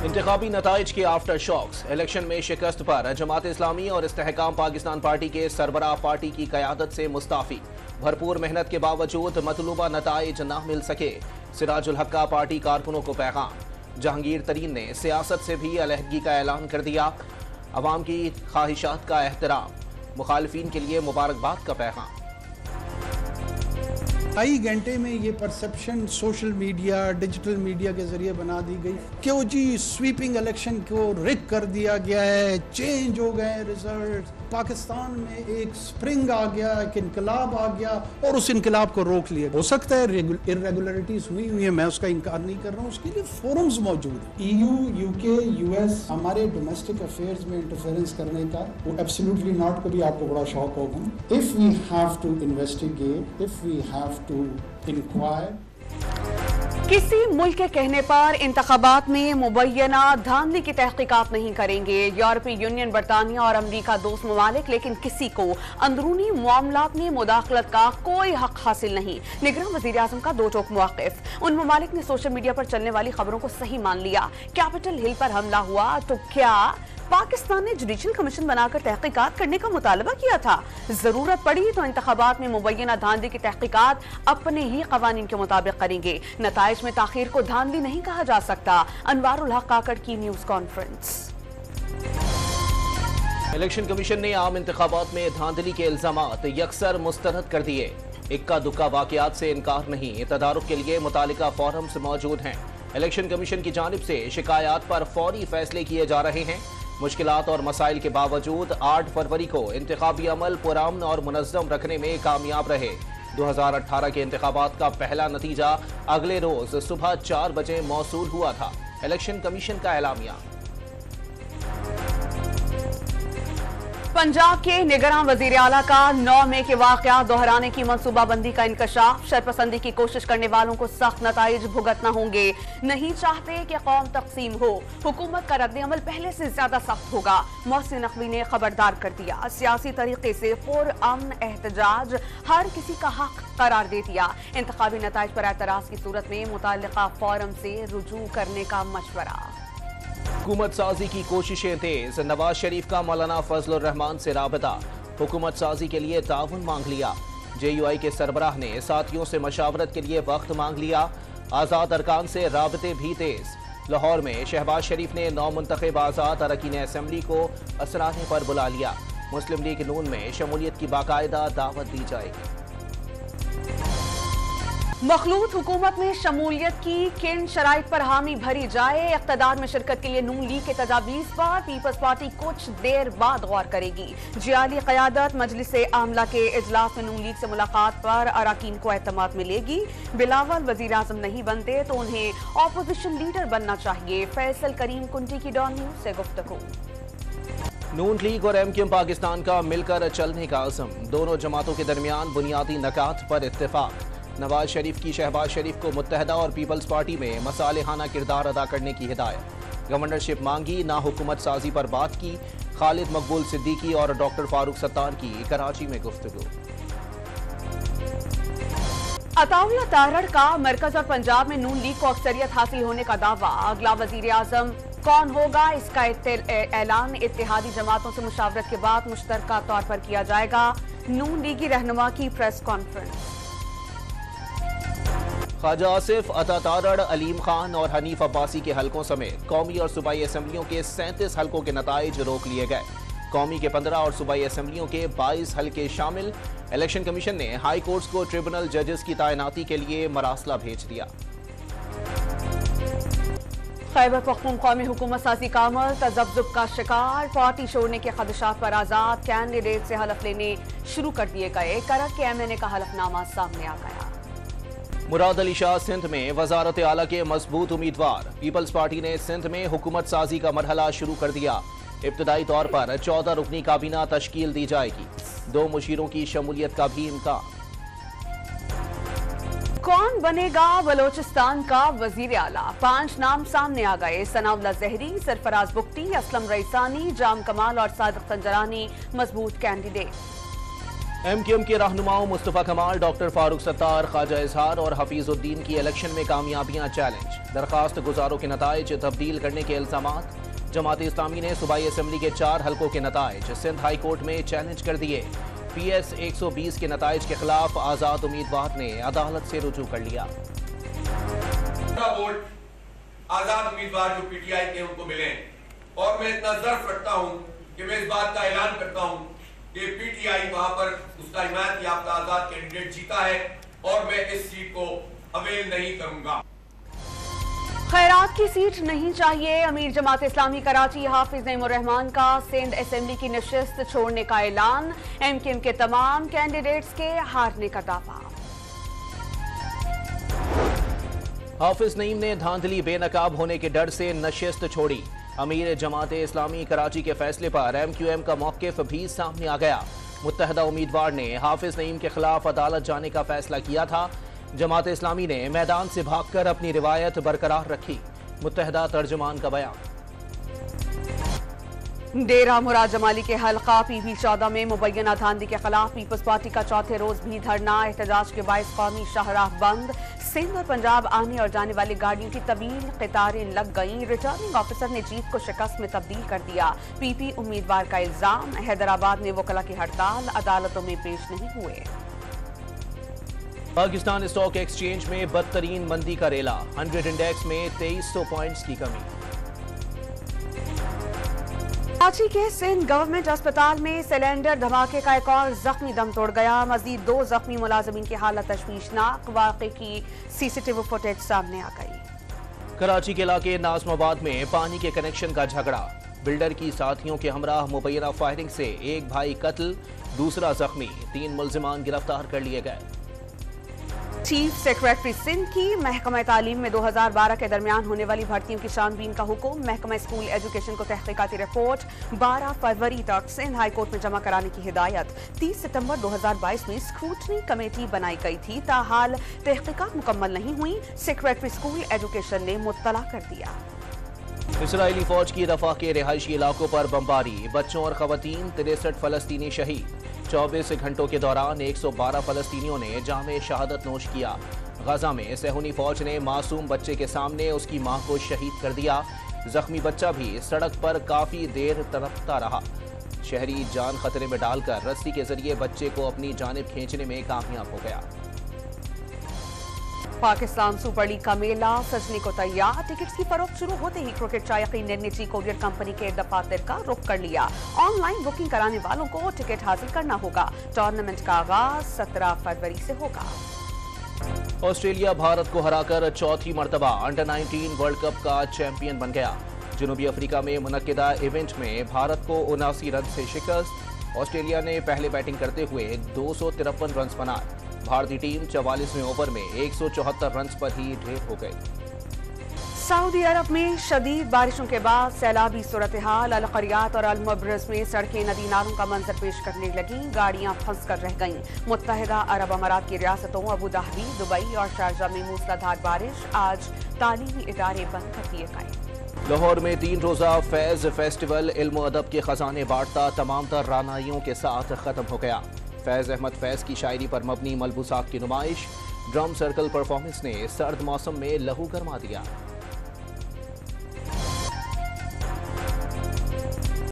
इंतखाबी नताइज के after shocks, election में शिकस्त पर जमात इस्लामी और इस्तेहकाम पाकिस्तान पार्टी के सरबराह पार्टी की क़यादत से मुस्ताफ़ी। भरपूर मेहनत के बावजूद मतलूबा नताइज न मिल सके। सिराजुल हक का पार्टी कारकुनों को पैगाम। जहांगीर तरीन ने सियासत से भी अलहदगी का ऐलान कर दिया। अवाम की ख्वाहिशात का एहतराम, मुखालिफिन के लिए मुबारकबाद का पैगाम। ढाई घंटे में ये perception social media, digital media के जरिए बना दी गई कि वो जी स्वीपिंग इलेक्शन को रिग कर दिया गया है, चेंज हो गए रिजल्ट, पाकिस्तान में एक स्प्रिंग आ गया, एक इनकलाब आ गया और उस इनकलाब को रोक लिया। हो सकता है इरेगुलरिटीज हुई है, मैं उसका इनकार नहीं कर रहा हूँ, उसके लिए फोरम्स मौजूद है। EU, UK, US हमारे डोमेस्टिक अफेयर्स में इंटरफेरेंस करने का वो एब्सोल्युटली नॉट, को भी आपको बड़ा शौक होगा। If we have to investigate, if we have to enquire. किसी मुल्क के कहने पर इंतखाबात में मुबैना धांधली की तहकीकात नहीं करेंगे यूरोपीय यूनियन, बरतानिया और अमरीका दोस्त ममालिक, लेकिन किसी को अंदरूनी मामलात में मुदाखलत का कोई हक हासिल नहीं। निगरान वजीर आजम का दो टोक मौक़िफ़। उन ममालिक ने सोशल मीडिया पर चलने वाली खबरों को सही मान लिया। कैपिटल हिल पर हमला हुआ तो क्या पाकिस्तान ने जुडिशल कमीशन बनाकर तहकीकात करने का मुतालबा किया था? जरूरत पड़ी तो इंतखाबात में मुबैना धांधली की तहकीकात अपने ही कवानीन के मुताबिक करेंगे। नताइज में ताखीर को धांधली नहीं कहा जा सकता। अनवारुल हक काकड़ की न्यूज कॉन्फ्रेंस। इलेक्शन कमीशन ने आम इंतखाबात में धांधली के इल्जामात यकसर मुस्तरद कर दिए। इक्का दुक्का वाकयात से इनकार नहीं, तदारुक के लिए मुतालिका फोरम्स मौजूद हैं। इलेक्शन कमीशन की जानिब से शिकायत पर फौरी फैसले किए जा रहे हैं। मुश्किलात और मसाइल के बावजूद 8 फरवरी को इंतखाबी अमल पुरअमन और मुनज़्ज़म रखने में कामयाब रहे। 2018 के इंतखाबात का पहला नतीजा अगले रोज सुबह 4 बजे मौसूल हुआ था। इलेक्शन कमीशन का एलामिया। पंजाब के निगरान वजीर आला का 9 मई के वाकयात दोहराने की मनसूबाबंदी का इंकशाफ। शरपसंदी की कोशिश करने वालों को सख्त नताइज भुगतना होंगे। नहीं चाहते कि कौम तकसीम हो। हुकूमत का रद्द-ए-अमल पहले से ज्यादा सख्त होगा। मोहसिन नकवी ने खबरदार कर दिया। सियासी तरीके से पुरअमन एहतजाज हर किसी का हक करार दे दिया। इंतखाबी नताइज पर एतराज की सूरत में मुताल्लिका फोरम से रुजू करने का मशवरा। हुकूमत साजी की कोशिशें तेज। नवाज शरीफ का मौलाना फजलुर रहमान से राबता। हुकूमत साजी के लिए ताउन मांग लिया। JUI के सरबराह ने साथियों से मशावरत के लिए वक्त मांग लिया। आज़ाद अरकान से राबते भी तेज। लाहौर में शहबाज शरीफ ने 9 मुंतखब आज़ाद अरकान असम्बली को असराने पर बुला लिया। मुस्लिम लीग नून में शमूलियत की बाकायदा दावत दी जाएगी। मखलूत हुकूमत में शमूलियत की किन शराइत पर हामी भरी जाए? इक़्तिदार में शिरकत के लिए नून लीग के तजावीज़ पर पीपल्स पार्टी कुछ देर बाद गौर करेगी। जियाली क़यादत मजलिस आमला के इजलास में नून लीग से मुलाकात पर अरकान को एतमाद मिलेगी। बिलावल वज़ीर आज़म नहीं बनते तो उन्हें ऑपोजिशन लीडर बनना चाहिए। फैसल करीम कुंटी की डॉन न्यूज़ से गुफ्तगू। नून लीग और MQM पाकिस्तान का मिलकर चलने का अज़म। दोनों जमातों के दरमियान बुनियादी नकात पर इत्तेफाक। नवाज शरीफ की शहबाज शरीफ को मुत्तहदा और पीपल्स पार्टी में मसालेहाना किरदार अदा करने की हिदायत। गवर्नरशिप मांगी, ना हुकूमत साजी पर बात की। खालिद मकबूल सिद्दीकी और डॉक्टर फारूक सत्तार की कराची में गुफ्तगू। अताउल्लाह तारड़ का मरकज और पंजाब में नून लीग को अक्सरियत हासिल होने का दावा। अगला वजीर आजम कौन होगा, इसका ऐलान इत्तेहादी जमातों से मुशावरत के बाद मुश्तरका तौर पर किया जाएगा। नून लीगी रहनुमा की प्रेस कॉन्फ्रेंस। ख्वाजा आसिफ, अता तारड़, अलीम खान और हनीफ अब्बासी के हलकों समेत कौमी और सूबाई असम्बलियों के 37 हलकों के नताइज रोक लिए गए। कौमी के 15 और सूबाई असम्बलियों के 22 हलके शामिल। इलेक्शन कमीशन ने हाई कोर्ट्स को ट्रिब्यूनल जजेस की तैनाती के लिए मरासला भेज दिया। खैबर पख्तूनख्वा में हुकूमत साजी का अमल तजब्जुब का शिकार। पार्टी छोड़ने के खदशात पर आजाद कैंडिडेट से हलफ लेने शुरू कर दिए गए। करक के MNA का हलफनामा सामने आ गया। मुराद अली शाह सिंध में वजारत आला के मजबूत उम्मीदवार। पीपल्स पार्टी ने सिंध में हुकूमत साजी का मरहला शुरू कर दिया। इब्तदाई तौर पर 14 रुकनी काबीना तश्कील दी जाएगी। 2 मुशीरों की शमूलियत का भी इम्कान। कौन बनेगा बलोचिस्तान का वजीर आला? 5 नाम सामने आ गए। सनाउल्लाह जहरी, सरफराज बुख्ती, असलम रईसानी, जाम कमाल और सादिक संजरानी मजबूत कैंडिडेट। एमक्यूएम के रहनुमाओं मुस्तफा कमाल, डॉक्टर फारूक सत्तार, ख्वाजा इजहार और हफीजुद्दीन की इलेक्शन में कामयाबियां चैलेंज। दरखास्त गुजारों के नताइज तब्दील करने के इल्जामात। जमात इस्लामी ने सूबाई असम्बली के 4 हलकों के नताइज सिंध हाई कोर्ट में चैलेंज कर दिए। PS 120 के नताइज के खिलाफ आजाद उम्मीदवार ने अदालत से रुजू कर लिया। वोट आजाद उम्मीदवार जो PTI के उनको मिले और मैं इतना ज़र्फ रखता हूं कि मैं इस बात का ऐलान करता हूं कि PTI वहां पर उसका हिमायत याफ्ता आजाद कैंडिडेट जीता है और मैं इस सीट को अवेल नहीं करूंगा। खैरात की सीट नहीं चाहिए। अमीर जमात इस्लामी कराची हाफिज नईमुर रहमान का सिंध असेंबली की नशिस्त छोड़ने का ऐलान। MKM के तमाम कैंडिडेट्स के हारने का दावा। हाफिज नईम ने धांधली बेनकाब होने के डर से नशिस्त छोड़ी। अमीर जमात इस्लामी कराची के फैसले पर MQM का मौक़िफ़ भी सामने आ गया। मुत्तहदा उम्मीदवार ने हाफिज नईम के खिलाफ अदालत जाने का फैसला किया था। जमात इस्लामी ने मैदान से भागकर अपनी रिवायत बरकरार रखी। मुत्तहदा तर्जुमान का बयान। डेरा मुराद जमाली के हल्का PB 14 में मुबैना धांधली के खिलाफ पीपल्स पार्टी का चौथे रोज भी धरना। एहतजाज के बायस कौमी शाहराह बंद। सिंध और पंजाब आने और जाने वाली गाड़ियों की तवील कतारें लग गईं। रिटर्निंग ऑफिसर ने जीत को शिकस्त में तब्दील कर दिया। PP उम्मीदवार का इल्जाम। हैदराबाद में वकला की हड़ताल, अदालतों में पेश नहीं हुए। पाकिस्तान स्टॉक एक्सचेंज में बदतरीन मंदी का रेला। 100 इंडेक्स में 2300 पॉइंट्स की कमी। कराची के सिंध गवर्नमेंट अस्पताल में सिलेंडर धमाके का एक और जख्मी दम तोड़ गया। मजीद 2 जख्मी मुलाजमीन की हालत तशवीशनाक। वाक़े की CCTV फुटेज सामने आ गई। कराची के इलाके नाज़माबाद में पानी के कनेक्शन का झगड़ा। बिल्डर की साथियों के हमराह मुबैना फायरिंग से एक भाई कत्ल, दूसरा जख्मी। 3 मुल्जिमान गिरफ्तार कर लिए गए। चीफ सेक्रेटरी सिंध की महकमा तालीम में 2012 के दरमियान होने वाली भर्तियों की छानबीन का हुक्म। महकमा स्कूल एजुकेशन को तहकीकाती रिपोर्ट 12 फरवरी तक सिंध हाई कोर्ट में जमा कराने की हिदायत। 30 सितंबर 2022 में स्क्रूटनी कमेटी बनाई गई थी, ताहाल तहकीकात मुकम्मल नहीं हुई। सेक्रेटरी स्कूल एजुकेशन ने मुत्तला कर दिया। इसराइली फौज की रफा के रिहायशी इलाकों पर बमबारी। बच्चों और खवातीन 63 फलस्तीनी शहीद। 24 घंटों के दौरान 112 फलस्तीनियों ने जामे शहादत नोश किया। गजा में सहूनी फौज ने मासूम बच्चे के सामने उसकी मां को शहीद कर दिया। जख्मी बच्चा भी सड़क पर काफी देर तड़पता रहा। शहरी जान खतरे में डालकर रस्सी के जरिए बच्चे को अपनी जानिब खींचने में कामयाब हो गया। पाकिस्तान सुपर लीग का मेला सजने को तैयार। टिकट्स की फरोख्त शुरू होते ही क्रिकेट शायकीन ने निजी कोरियर कंपनी के दफातर का रुख कर लिया। ऑनलाइन बुकिंग कराने वालों को टिकट हासिल करना होगा। टूर्नामेंट का आगाज 17 फरवरी से होगा। ऑस्ट्रेलिया भारत को हराकर चौथी मर्तबा अंडर-19 वर्ल्ड कप का चैंपियन बन गया। जनूबी अफ्रीका में मुनक्किदा इवेंट में भारत को 79 रन से शिकस्त। ऑस्ट्रेलिया ने पहले बैटिंग करते हुए 253 रन बनाए। भारतीय टीम 44वें ओवर में 174 रन पर ही ढेर हो गई। सऊदी अरब में शदीद बारिशों के बाद सैलाबी सूरत हाल। अल क़रियात और अल मुबरज़ में सड़कें नदी नालों का मंजर पेश करने लगी। गाड़ियां फंस कर रह गईं। मुत्तहिदा अरब अमारात की रियासतों अबू धाबी, दुबई और शारजा में मूसलाधार बारिश। आज तालीमी इदारे बंद कर दिए गए। लाहौर में 3 रोज़ा फैज़ फेस्टिवल इल्म अदब के खजाने बांटता तमाम तर रानाइयों के साथ खत्म हो गया। फैज़ अहमद फैज़ की शायरी पर मबनी मलबूसात की नुमाइश। ड्रम सर्कल परफॉर्मेंस ने सर्द मौसम में लहू गरमा दिया।